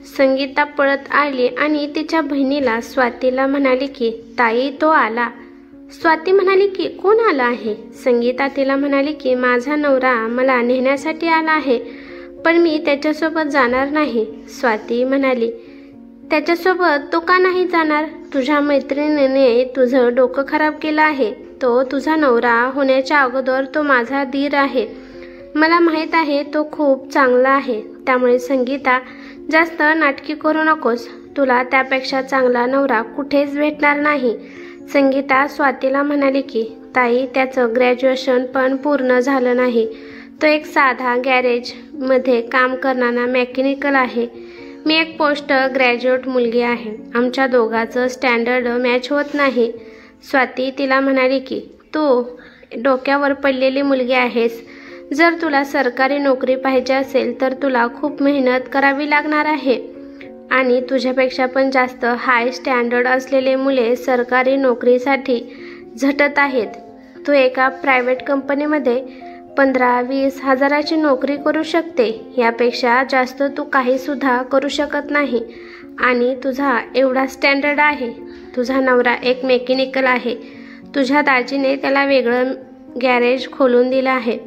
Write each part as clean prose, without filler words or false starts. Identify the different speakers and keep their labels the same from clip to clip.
Speaker 1: संगीता पळत आली आणि तिच्या बहिणीला स्वातीला म्हणाली की ताई तो आला. स्वाती म्हणाली की कोण आला आहे? संगीता तिला म्हणाली की माझा नवरा मला नेण्यासाठी आला आहे, पण मी त्याच्यासोबत जाणार नाही. स्वाती म्हणाली त्याच्यासोबत तो का नाही जाणार? तुझ्या मैत्रिणीने तुझं डोकं खराब केलं आहे. तो तुझा नवरा होण्याच्या अगोदर तो माझा धीर आहे. मला माहीत आहे तो खूप चांगला आहे. त्यामुळे संगीता जास्त नाटकी करू नकोस. तुला त्यापेक्षा चांगला नवरा कुठेच भेटणार नाही. संगीता स्वातीला म्हणाली की ताई त्याचं ग्रॅज्युएशन पण पूर्ण झालं नाही. तो एक साधा गॅरेजमध्ये काम करणारा मेकॅनिकल आहे. मी एक पोस्ट ग्रॅज्युएट मुलगी आहे. आमच्या दोघांचं स्टँडर्ड मॅच होत नाही. स्वाती तिला म्हणाली की तू डोक्यावर पडलेली मुलगी आहेस. जर तुला सरकारी नोकरी पाहिजे असेल तर तुला खूप मेहनत करावी लागणार आहे आणि तुझ्यापेक्षा पण जास्त हाय स्टँडर्ड असलेले मुले सरकारी नोकरीसाठी झटत आहेत. तू एका प्रायव्हेट कंपनीमध्ये 15-20 हजाराची नोकरी करू शकते. यापेक्षा जास्त तू काहीसुद्धा करू शकत नाही आणि तुझा एवढा स्टँडर्ड आहे. तुझा नवरा एक मेकॅनिकल आहे. तुझ्या दाजीने त्याला वेगळं गॅरेज खोलून दिलं आहे.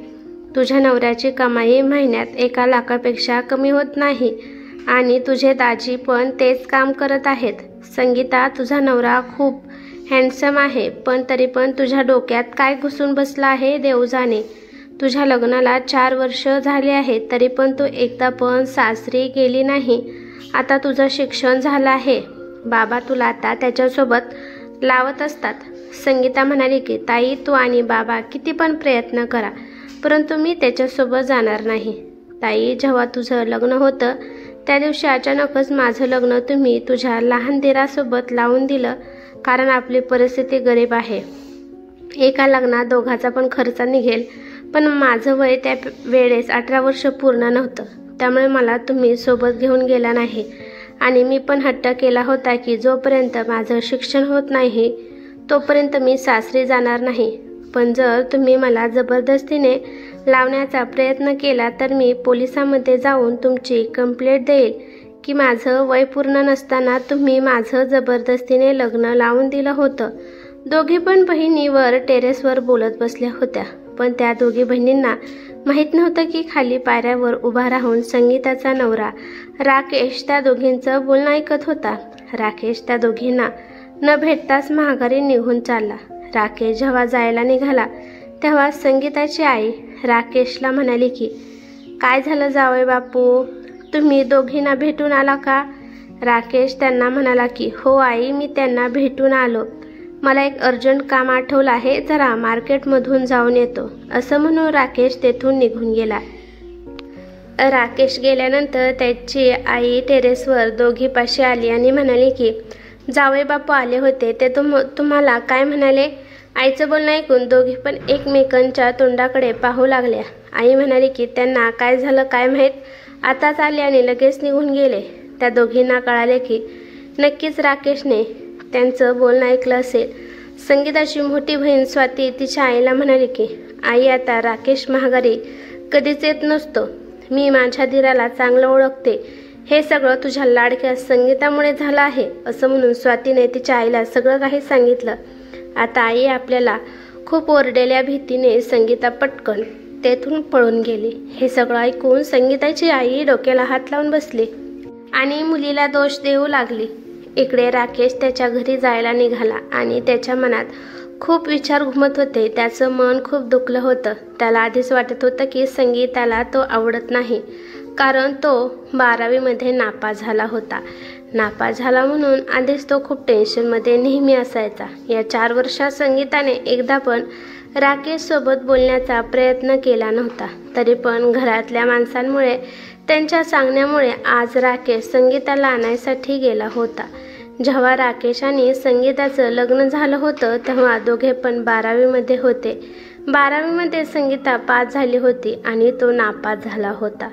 Speaker 1: तुझ्या नवऱ्याची कमाई महिन्यात 1 लाखापेक्षा कमी होत नाही आणि तुझे दाजी पण तेच काम करत आहेत. संगीता तुझा नवरा खूप हँडसम आहे, पण तरी पण तुझ्या डोक्यात काय घुसून बसला आहे देव जाणे. तुझ्या लग्नाला 4 वर्ष झाली आहेत तरी पण तू एकदा पण सासरी गेली नाही. आता तुझं शिक्षण झालं आहे. बाबा तुला आता त्याच्यासोबत लावत असतात. संगीता म्हणाली की ताई तू आणि बाबा किती पण प्रयत्न करा, परंतु मी त्याच्यासोबत जाणार नाही. ताई जेव्हा तुझं लग्न होतं त्या दिवशी अचानकच माझं लग्न तुम्ही तुझ्या लहान दिरासोबत लावून दिलं, कारण आपली परिस्थिती गरीब आहे. एका लग्नात दोघाचा पण खर्च निघेल, पण माझं वय त्या वेळेस 18 वर्ष पूर्ण नव्हतं. त्यामुळे मला तुम्ही सोबत घेऊन गेला नाही आणि मी पण हट्ट केला होता की जोपर्यंत माझं शिक्षण होत नाही तोपर्यंत मी सासरी जाणार नाही. पण जर तुम्ही मला जबरदस्तीने लावण्याचा प्रयत्न केला तर मी पोलिसांमध्ये जाऊन तुमची कंप्लेंट देईल की माझं वय पूर्ण नसताना तुम्ही माझं जबरदस्तीने लग्न लावून दिलं होतं. दोघी पण बहिणी वर टेरेसवर बोलत बसल्या होत्या, पण त्या दोघी बहिणींना माहीत नव्हतं की खाली पायऱ्यावर उभा राहून संगीताचा नवरा राकेश त्या दोघींचं बोलणं ऐकत होता. राकेश त्या दोघींना न भेटताच माघारी निघून चालला. राकेश जेव्हा जायला निघाला तेव्हा संगीताची आई राकेशला म्हणाली की काय झालं जावई बापू, तुम्ही दोघींना भेटून आला का? राकेश त्यांना म्हणाला की हो आई, मी त्यांना भेटून आलो. मला एक अर्जंट काम आठवलं आहे, जरा मार्केटमधून जाऊन येतो. असं म्हणून राकेश तेथून निघून गेला. राकेश गेल्यानंतर त्याची आई टेरेसवर दोघीपाशी आली आणि म्हणाली की जावई बापू आले होते, ते तुम्हाला काय म्हणाले? आईचं बोलणं ऐकून दोघी पण एकमेकांच्या तोंडाकडे पाहू लागल्या. आई म्हणाली की त्यांना काय झालं काय माहीत, आताच आले आणि लगेच निघून गेले. त्या दोघींना कळाले की नक्कीच राकेशने त्यांचं बोलणं ऐकलं असेल. संगीताची मोठी बहीण स्वाती तिच्या आईला म्हणाली की आई आता राकेश माघारी कधीच येत नसतो. मी माझ्या धीराला चांगलं ओळखते. हे सगळं तुझ्या लाडक्या संगीतामुळे झालं आहे. असं म्हणून स्वातीने तिच्या आईला सगळं काही सांगितलं. आता आई आपल्याला खूप ओरडलेल्या भीतीने संगीता पटकन तेथून पळून गेली. हे सगळं ऐकून संगीताची आई डोक्याला हात लावून बसली आणि मुलीला दोष देऊ लागली. इकडे राकेश त्याच्या घरी जायला निघाला आणि त्याच्या मनात खूप विचार घुमत होते. त्याचं मन खूप दुखलं होतं. त्याला आधीच वाटत होतं की संगीताला तो आवडत नाही, कारण तो 12वीमध्ये नापास झाला होता. नापास झाला म्हणून आधीच तो खूप टेन्शनमध्ये नेहमी असायचा. या 4 वर्षात संगीताने एकदा पण राकेशसोबत बोलण्याचा प्रयत्न केला नव्हता. तरी पण घरातल्या माणसांमुळे, त्यांच्या सांगण्यामुळे आज राकेश संगीताला आणायसाठी गेला होता. जेव्हा राकेश आणि संगीताचं लग्न झालं होतं तेव्हा दोघे पण 12वीमध्ये होते. 12वीमध्ये संगीता पास झाली होती आणि तो नापास झाला होता.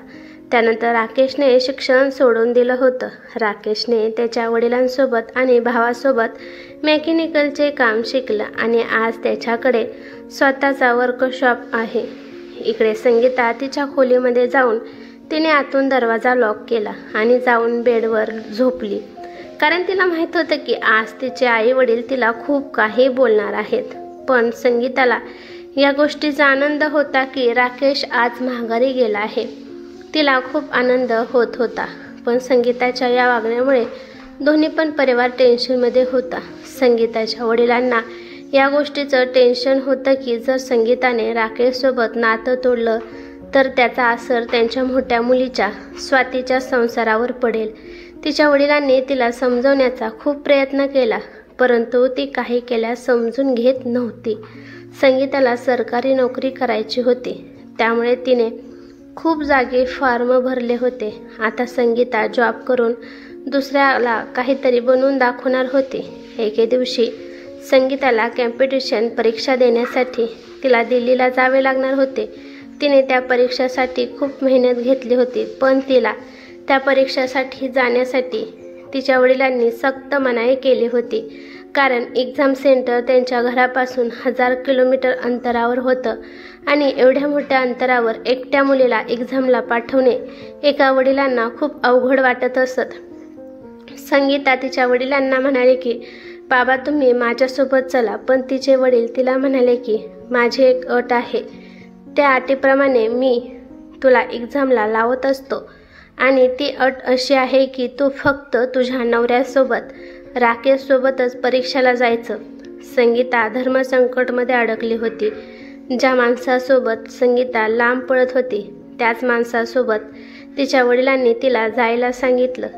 Speaker 1: त्यानंतर राकेशने शिक्षण सोडून दिलं होतं. राकेशने त्याच्या वडिलांसोबत आणि भावासोबत मेकॅनिकलचे काम शिकलं आणि आज त्याच्याकडे स्वतःचा वर्कशॉप आहे. इकडे संगीता तिच्या खोलीमध्ये जाऊन तिने आतून दरवाजा लॉक केला आणि जाऊन बेडवर झोपली, कारण तिला माहीत होतं की आज तिचे आई वडील तिला खूप काही बोलणार आहेत. पण संगीताला या गोष्टीचा आनंद होता की राकेश आज माघारी गेला आहे. तिला खूप आनंद होत होता, पण संगीताच्या या वागण्यामुळे दोन्ही पण परिवार टेन्शनमध्ये होता. संगीताच्या वडिलांना या गोष्टीचं टेन्शन होतं की जर संगीताने राकेशसोबत नातं तोडलं तर त्याचा असर त्यांच्या मोठ्या मुलीच्या स्वातीच्या संसारावर पडेल. तिच्या वडिलांनी तिला समजवण्याचा खूप प्रयत्न केला, परंतु ती काही केल्यास समजून घेत नव्हती. संगीताला सरकारी नोकरी करायची होती, त्यामुळे तिने खूप जागी फॉर्म भरले होते. आता संगीता जॉब करून दुसऱ्याला काहीतरी बनवून दाखवणार होती. एके दिवशी संगीताला कॉम्पिटिशन परीक्षा देण्यासाठी तिला दिल्लीला जावे लागणार होते. तिने त्या परीक्षेसाठी खूप मेहनत घेतली होती, पण तिला त्या परीक्षेसाठी जाण्यासाठी तिच्या वडिलांनी सक्त मनाई केली होती, कारण एक्झाम सेंटर त्यांच्या घरापासून 1000 किलोमीटर अंतरावर होतं आणि एवढ्या मोठ्या अंतरावर एकट्या मुलीला एक्झामला पाठवणे एका वडिलांना खूप अवघड वाटत असत. संगीता तिच्या वडिलांना म्हणाले की बाबा तुम्ही माझ्यासोबत चला, पण तिचे वडील तिला म्हणाले की माझी एक अट आहे, त्या अटीप्रमाणे मी तुला एक्झामला लावत असतो आणि ती अट अशी आहे की तू फक्त तुझ्या नवऱ्यासोबत राकेशसोबतच परीक्षेला जायचं. संगीता धर्मसंकटमध्ये अडकली होती. ज्या माणसासोबत संगीता लांब पळत होती त्याच माणसासोबत तिच्या वडिलांनी तिला जायला सांगितलं.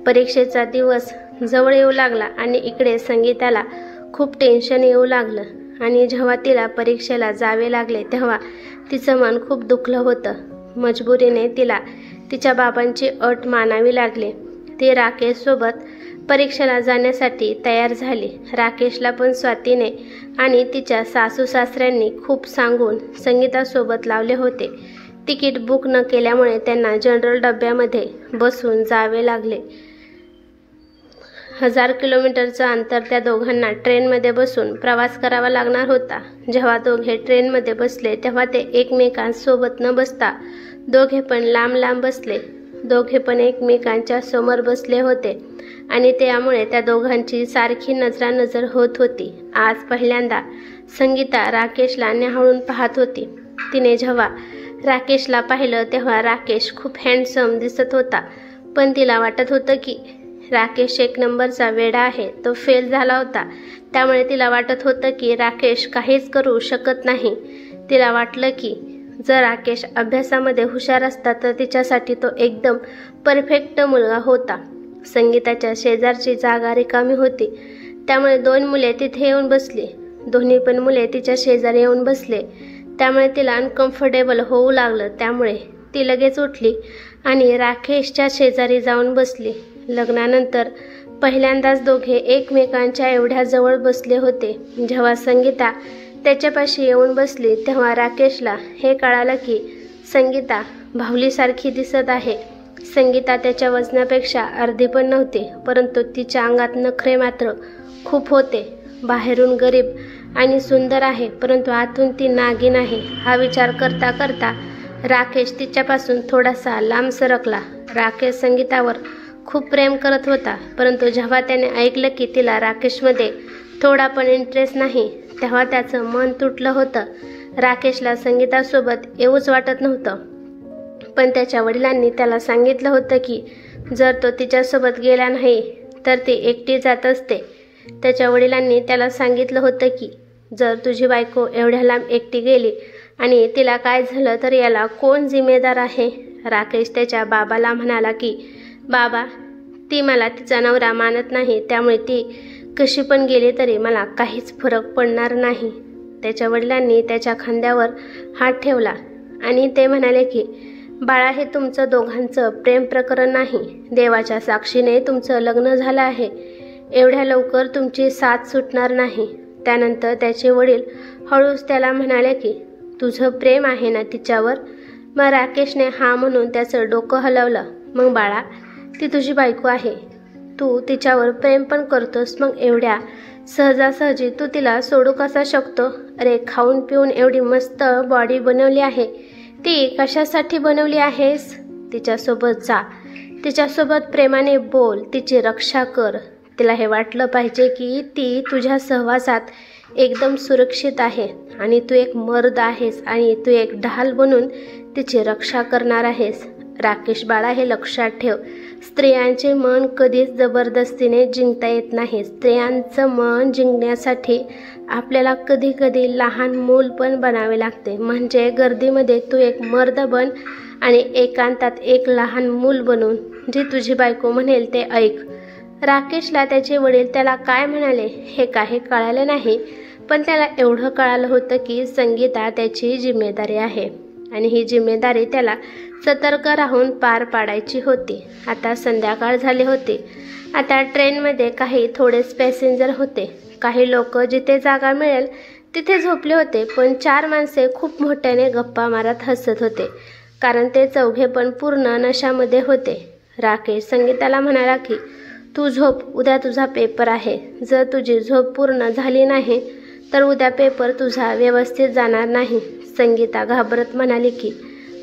Speaker 1: परीक्षेचा दिवस जवळ येऊ लागला आणि इकडे संगीताला खूप टेन्शन येऊ लागलं आणि जेव्हा तिला परीक्षेला जावे लागले तेव्हा तिचं मन खूप दुखलं होतं. मजबुरीने तिला तिच्या बाबांची अट मानावी लागली. ती राकेशसोबत परीक्षेला जाण्यासाठी तयार झाली. राकेशला पण स्वातीने आणि तिच्या सासू सासऱ्यांनी खूप सांगून संगीतासोबत लावले होते. तिकीट बुक न केल्यामुळे त्यांना जनरल डब्यामध्ये बसून जावे लागले. 1000 किलोमीटरचं अंतर त्या दोघांना ट्रेनमध्ये बसून प्रवास करावा लागणार होता. जेव्हा दोघे ट्रेनमध्ये बसले तेव्हा ते एकमेकांसोबत न बसता दोघे पण लांब लांब बसले. दोघे पण एकमेकांच्या समोर बसले होते आणि त्यामुळे त्या दोघांची सारखी नजरानजर होत होती. आज पहिल्यांदा संगीता राकेशला न्याहाळून पाहत होती. तिने जेव्हा राकेशला पाहिलं तेव्हा राकेश खूप हँडसम दिसत होता, पण तिला वाटत होतं की राकेश एक नंबरचा वेडा आहे. तो फेल झाला होता, त्यामुळे तिला वाटत होतं की राकेश काहीच करू शकत नाही. तिला वाटलं की जर राकेश अभ्यासामध्ये हुशार असता तर तिच्यासाठी तो एकदम परफेक्ट मुलगा होता. संगीताच्या शेजारची जागा रिकामी होती, त्यामुळे 2 मुले तिथे येऊन बसली. दोन्ही पण मुले तिच्या शेजारी येऊन बसले, त्यामुळे तिला अनकम्फर्टेबल होऊ लागलं. त्यामुळे ती लगेच उठली आणि राकेशच्या शेजारी जाऊन बसली. लग्नानंतर पहिल्यांदाच दोघे एकमेकांच्या एवढ्या जवळ बसले होते. जेव्हा संगीता त्याच्यापाशी येऊन बसली तेव्हा राकेशला हे कळालं की संगीता भावलीसारखी दिसत आहे. संगीता त्याच्या वजनापेक्षा अर्धी पण नव्हती, परंतु तिच्या अंगात नखरे मात्र खूप होते. बाहेरून गरीब आणि सुंदर आहे, परंतु आतून ती नागिन आहे. हा विचार करता करता राकेश तिच्यापासून थोडासा लांब सरकला. राकेश संगीतावर खूप प्रेम करत होता, परंतु जेव्हा त्याने ऐकलं की तिला राकेशमध्ये थोडा पण इंटरेस्ट नाही तेव्हा त्याचं मन तुटलं होतं. राकेशला संगीतासोबत येऊच वाटत नव्हतं, पण त्याच्या वडिलांनी त्याला सांगितलं होतं की जर तो तिच्यासोबत गेला नाही तर ती एकटी जात असते. त्याच्या वडिलांनी त्याला सांगितलं होतं की जर तुझी बायको एवढ्या लांब एकटी गेली आणि तिला काय झालं तर याला कोण जिम्मेदार आहे. राकेश त्याच्या बाबाला म्हणाला की बाबा, ती मला तिचा नवरा मानत नाही, त्यामुळे ती कशी पण गेली तरी मला काहीच फरक पडणार नाही. त्याच्या वडिलांनी त्याच्या खांद्यावर हात ठेवला आणि ते म्हणाले की बाळा, हे तुमचं दोघांचं प्रेम प्रकरण नाही. देवाच्या साक्षीने तुमचं लग्न झालं आहे. एवढ्या लवकर तुमची साथ सुटणार नाही. त्यानंतर त्याचे वडील हळूच त्याला म्हणाले की तुझं प्रेम आहे ना तिच्यावर. मग राकेशने हा म्हणून त्याचं डोकं हलवलं. मग बाळा, ती तुझी बायको आहे, तू तिच्यावर प्रेम पण करतोस, मग एवढ्या सहजासहजी तू तिला सोडू कसा शकतो. अरे, खाऊन पिऊन एवढी मस्त बॉडी बनवली आहे, ती कशासाठी बनवली आहेस? तिच्यासोबत जा, तिच्यासोबत प्रेमाने बोल, तिची रक्षा कर. तिला हे वाटलं पाहिजे की ती तुझ्या सहवासात एकदम सुरक्षित आहे आणि तू एक मर्द आहेस आणि तू एक ढाल बनून तिची रक्षा करणार आहेस. राकेश बाळा, हे लक्षात ठेव, स्त्रियांचे मन कधीच जबरदस्तीने जिंकता येत नाही. स्त्रियांचं मन जिंकण्यासाठी आपल्याला कधी कधी लहान मूल पण बनावे लागते. म्हणजे गर्दीमध्ये तू एक मर्द बन आणि एकांतात एक लहान मूल बनून जी तुझी बायको म्हणेल ते ऐक. राकेशला त्याचे वडील त्याला काय म्हणाले हे काही कळालं नाही, पण त्याला एवढं कळालं होतं की संगीता त्याची जिम्मेदारी आहे आणि ही जिम्मेदारी त्याला सतर्क राहून पार पाडायची होती. आता संध्याकाळ झाली होती. आता ट्रेनमध्ये काही थोडेच पॅसेंजर होते. काही लोक जिथे जागा मिळेल तिथे झोपले होते, पण 4 माणसे खूप मोठ्याने गप्पा मारत हसत होते, कारण ते चौघे पण पूर्ण नशामध्ये होते. राकेश संगीताला म्हणाला की तू झोप, उद्या तुझा पेपर आहे. जर तुझी झोप पूर्ण झाली नाही तर उद्या पेपर तुझा व्यवस्थित जाणार नाही. संगीता घाबरत म्हणाली की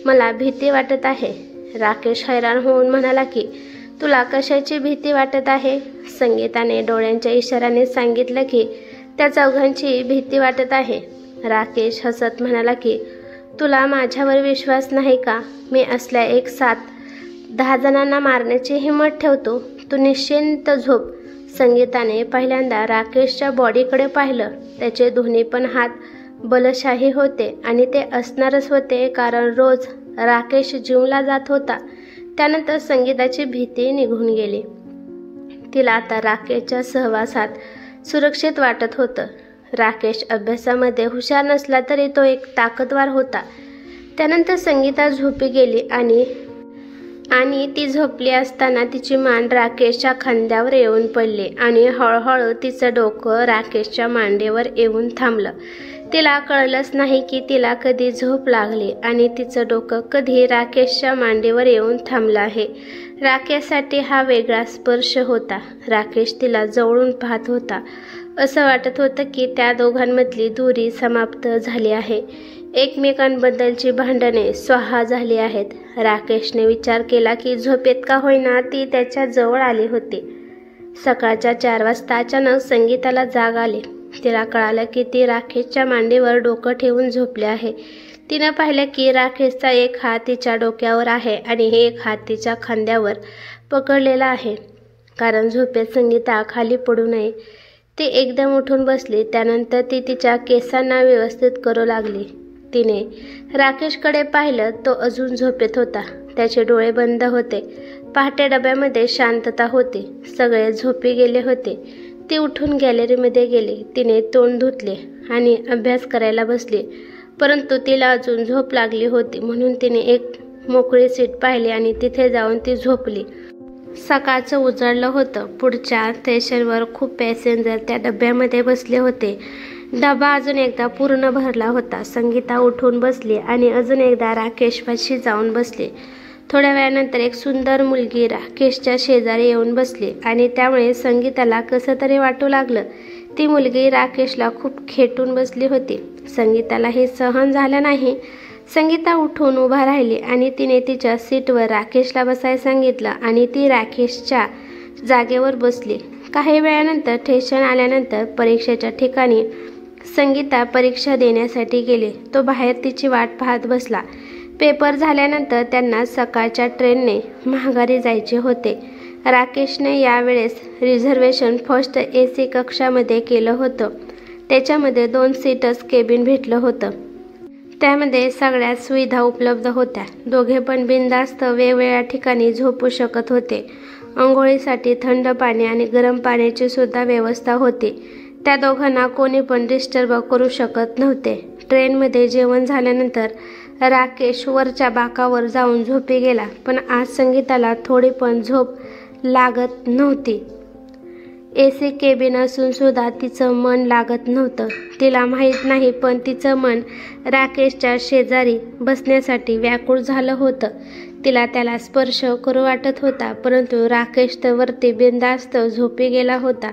Speaker 1: मला भीती वाटत आहे. राकेश हैराण होऊन म्हणाला की तुला कशाची भीती वाटत आहे? संगीताने डोळ्यांच्या इशाऱ्याने सांगितलं की त्या चौघांची भीती वाटत आहे. राकेश हसत म्हणाला की तुला माझ्यावर विश्वास नाही का? मी असल्या 7-10 जणांना मारण्याची हिंमत ठेवतो. तू निश्चिंत झोप. संगीताने पहिल्यांदा राकेशच्या बॉडीकडे पाहिलं. त्याचे दोन्ही पण हात बलशाही होते आणि ते असणारच होते, कारण रोज राकेश जिमला जात होता. त्यानंतर संगीताची भीती निघून गेली. तिला आता राकेशच्या सहवासात सुरक्षित वाटत होतं. राकेश अभ्यासामध्ये हुशार नसला तरी तो एक ताकदवार होता. त्यानंतर संगीता झोपी गेली आणि ती झोपली असताना तिची मान राकेशच्या खांद्यावर येऊन पडली आणि हळूहळू तिचं डोकं राकेशच्या मांडीवर येऊन थांबलं. तिला कळलंच नाही की तिला कधी झोप लागली आणि तिचं डोकं कधी राकेशच्या मांडीवर येऊन थांबलं आहे. राकेशसाठी हा वेगळा स्पर्श होता. राकेश तिला जवळून पाहत होता. असं वाटत होतं की त्या दोघांमधली दूरी समाप्त झाली आहे. एकमेकांबद्दलची भांडणे स्वाहा झाली आहेत. राकेशने विचार केला की झोपेत का होईना ती त्याच्या जवळ आली होती. सकाळच्या 4 वाजता अचानक संगीताला जाग आली. तिला कळालं की ती राकेशच्या मांडीवर डोकं ठेवून झोपली आहे. तिनं पाहिलं की राकेशचा एक हात तिच्या डोक्यावर आहे आणि एक हात तिच्या खांद्यावर पकडलेला आहे, कारण झोपेत संगीता खाली पडू नये. ती एकदम उठून बसली. त्यानंतर ती तिच्या केसांना व्यवस्थित करू लागली. तिने राकेशकडे पाहिलं. तो अजून झोपेत होता. त्याचे डोळे बंद होते. पहाटे डब्यामध्ये शांतता होती. सगळे झोपी गेले होते. ती उठून गॅलरीमध्ये गेली. तिने तोंड धुतले आणि अभ्यास करायला बसली, परंतु तिला अजून झोप लागली होती, म्हणून तिने एक मोकळी सीट पाहिली आणि तिथे जाऊन ती झोपली. सकाळचं उजळलं होतं. पुढच्या स्टेशनवर खूप पॅसेंजर त्या डब्यामध्ये बसले होते. डबा अजून एकदा पूर्ण भरला होता. संगीता उठून बसली आणि अजून एकदा राकेशपाशी जाऊन बसली. थोड्या वेळानंतर एक सुंदर मुलगी राकेशच्या शेजारी येऊन बसली आणि त्यामुळे संगीताला कसं तरी वाटू लागलं. ती मुलगी राकेशला खूप खेटून बसली होती. संगीताला हे सहन झालं नाही. संगीता उठून उभा राहिली आणि तिने तिच्या सीटवर राकेशला बसायला सांगितलं आणि ती राकेशच्या जागेवर बसली. काही वेळानंतर स्टेशन आल्यानंतर परीक्षेच्या ठिकाणी संगीता परीक्षा देण्यासाठी गेली. तो बाहेर तिची वाट पाहत बसला. पेपर झाल्यानंतर त्यांना सकाळच्या ट्रेनने माघारी जायचे होते. राकेशने यावेळेस रिझर्वेशन फर्स्ट AC कक्षामध्ये केलं होतं. त्याच्यामध्ये 2 सीटर्स केबिन भेटलं होतं. त्यामध्ये सगळ्या सुविधा उपलब्ध होत्या. दोघे पण बिनधास्त वेगवेगळ्या ठिकाणी झोपू शकत होते. अंघोळीसाठी थंड पाणी आणि गरम पाण्याची सुद्धा व्यवस्था होती. त्या दोघांना कोणी पण डिस्टर्ब करू शकत नव्हते. ट्रेनमध्ये जेवण झाल्यानंतर राकेश वरच्या बाकावर जाऊन झोपी गेला, पण आज संगीताला थोडी पण झोप लागत नव्हती. AC केबिन असून सुद्धा तिचं मन लागत नव्हतं. तिला माहीत नाही, पण तिचं मन राकेशच्या शेजारी बसण्यासाठी व्याकुळ झालं होतं. तिला त्याला स्पर्श करू वाटत होता, परंतु राकेश तर वरती बिनधास्त झोपी गेला होता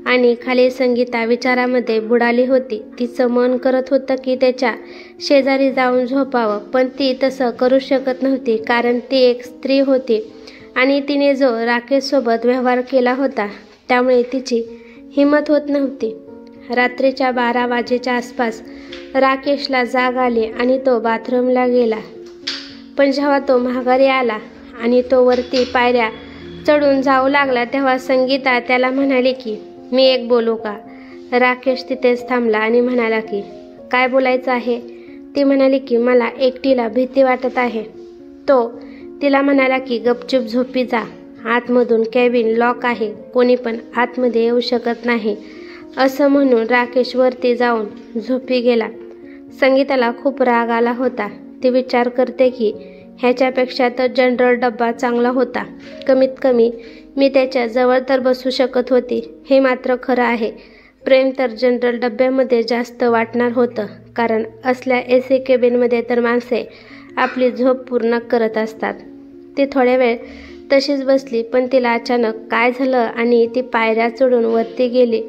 Speaker 1: आणि खाली संगीता विचारामध्ये बुडाली होती. तिचं मन करत होतं की त्याच्या शेजारी जाऊन झोपावं, पण ती तसं करू शकत नव्हती, कारण ती एक स्त्री होती आणि तिने जो राकेशसोबत व्यवहार केला होता त्यामुळे तिची हिंमत होत नव्हती. रात्रीच्या 12 वाजेच्या आसपास राकेशला जाग आली आणि तो बाथरूमला गेला. पण जेव्हा तो माघारी आला आणि तो वरती पायऱ्या चढून जाऊ लागला तेव्हा संगीता त्याला म्हणाली की मी एक बोलू का? राकेश तिथेच थांबला आणि म्हणाला की काय बोलायचं आहे? ती म्हणाली की मला एकटीला भीती वाटत आहे. तो तिला म्हणाला की गपचूप झोपी जा, आतमधून केबिन लॉक आहे, कोणी पण आतमध्ये येऊ शकत नाही. असं म्हणून राकेश वरती जाऊन झोपी गेला. संगीताला खूप राग आला होता. ती विचार करते की ह्याच्यापेक्षा तर जनरल डब्बा चांगला होता. कमीत कमी मी त्याच्या जवळ तर बसू शकत होती. हे मात्र खरं आहे, प्रेम तर जनरल डब्यामध्ये जास्त वाटणार होतं, कारण असल्या AC केबिनमध्ये तर माणसे आपली झोप पूर्ण करत असतात. ती थोड्या वेळ तशीच बसली, पण तिला अचानक काय झालं आणि ती पायऱ्या चढून वरती गेली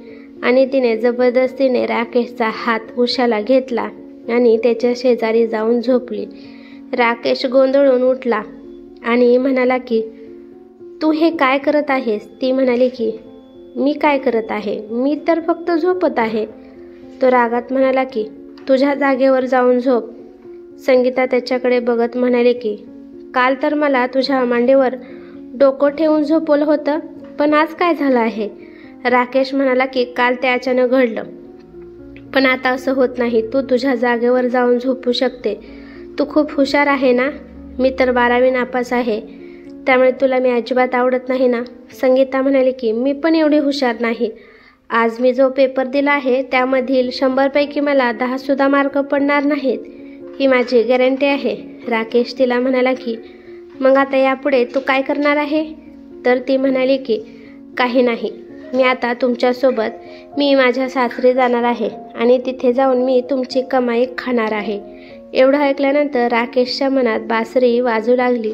Speaker 1: आणि तिने जबरदस्तीने राकेशचा हात उशाला घेतला आणि त्याच्या शेजारी जाऊन झोपली. राकेश गोंधळून उठला आणि म्हणाला की तू हे काय करत आहेस? ती म्हणाली की मी काय करत आहे? मी तर फक्त झोपत आहे. तो रागात म्हणाला की तुझ्या जागेवर जाऊन झोप. संगीता त्याच्याकडे बघत म्हणाली की काल तर मला तुझ्या मांडीवर डोकं ठेवून झोपवलं होतं, पण आज काय झालं आहे? राकेश म्हणाला की काल ते अचानक घडलं, पण आता असं होत नाही. तू तुझ्या जागेवर जाऊन झोपू शकते. तू खूप हुशार आहे ना? मी तर 12वी नापास आहे, त्यामुळे तुला मी अजिबात आवडत नाही ना? संगीता म्हणाली की मी पण एवढी हुशार नाही. आज मी जो पेपर दिला आहे त्यामधील 100 पैकी मला 10 सुद्धा मार्क पडणार नाहीत, ही माझी गॅरंटी आहे. राकेश तिला म्हणाला की मग आता यापुढे तू काय करणार आहे? तर ती म्हणाली की काही नाही, मी आता तुमच्यासोबत माझ्या सासरी जाणार आहे आणि तिथे जाऊन मी तुमची कमाई खाणार आहे. एवढं ऐकल्यानंतर राकेशच्या मनात बासरी वाजू लागली,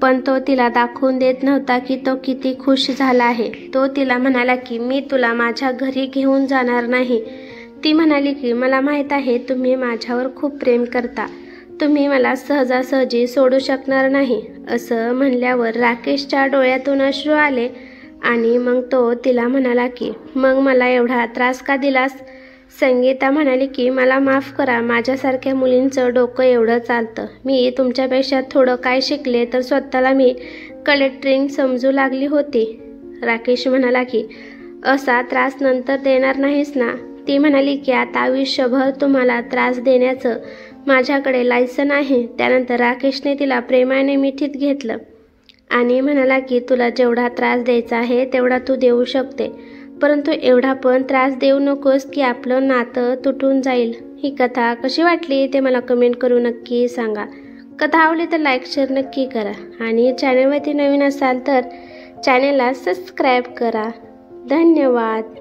Speaker 1: पण तो तिला दाखवून देत नव्हता की तो किती खुश झाला आहे. तो तिला म्हणाला की मी तुला माझ्या घरी घेऊन जाणार नाही. ती म्हणाली की मला माहीत आहे तुम्ही माझ्यावर खूप प्रेम करता, तुम्ही मला सहजासहजी सोडू शकणार नाही. असं म्हणल्यावर राकेशच्या डोळ्यातून अश्रू आले आणि मग तो तिला म्हणाला की मग मला एवढा त्रास का दिलास? संगीता म्हणाली की मला माफ करा, माझ्यासारख्या मुलींचं डोकं एवढं चालतं. मी तुमच्यापेक्षा थोडं काय शिकले तर स्वतःला मी कलेक्टरिंग समजू लागली होती. राकेश म्हणाला की असा त्रास नंतर देणार नाहीस ना? ती म्हणाली की आता आयुष्यभर तुम्हाला त्रास देण्याचं माझ्याकडे लायसन आहे. त्यानंतर राकेशने तिला प्रेमाने मिठीत घेतलं आणि म्हणाला की तुला जेवढा त्रास द्यायचा आहे तेवढा तू देऊ शकते, परंतु एवढा पण त्रास देऊ नकोस की आपलं नातं तुटून जाईल. ही कथा कशी वाटली ते मला कमेंट करून नक्की सांगा. कथा आवडली तर लाईक शेअर नक्की करा आणि चॅनलवरती नवीन असाल तर चॅनलला सबस्क्राईब करा. धन्यवाद.